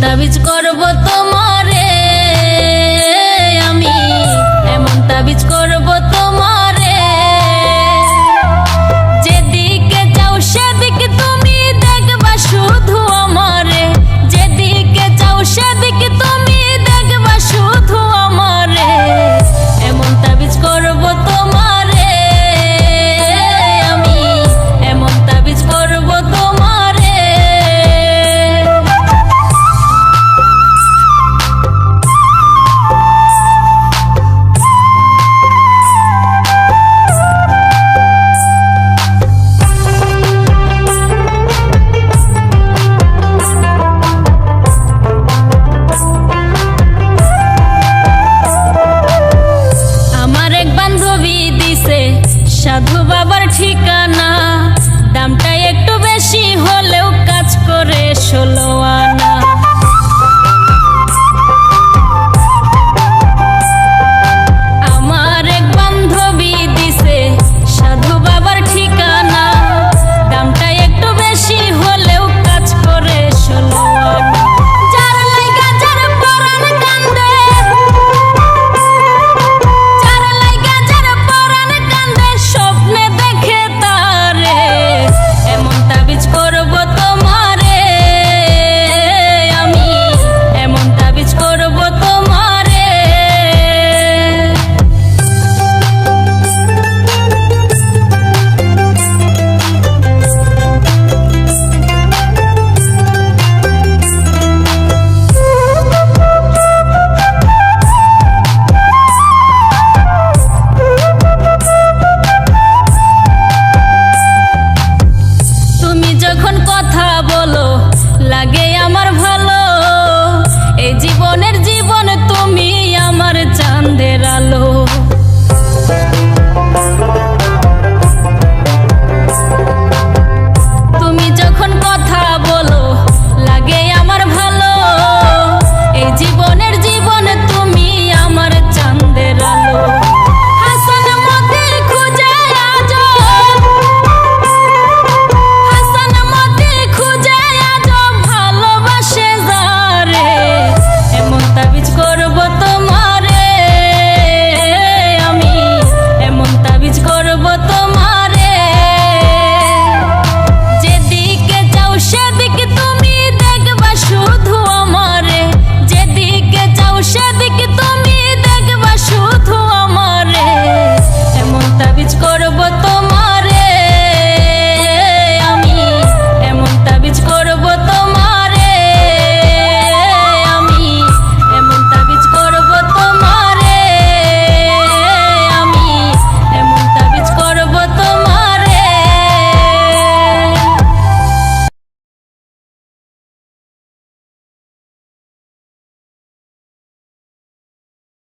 তাবিজ করব তোমারে আমি, এমন তাবিজ করব তোমারে, যেদিকে যাও সেদিকে তুমি দেখবা শুধু আমারে, যেদিকে যাও সেদিকে তুমি দেখবা শুধু আমারে, এমন তাবিজ করব তোমারে আমি, এমন তাবিজ করব তোমারে। সাধু বাবার ঠিকানা, দামটা একটু বেশি হলেও কাজ করে 16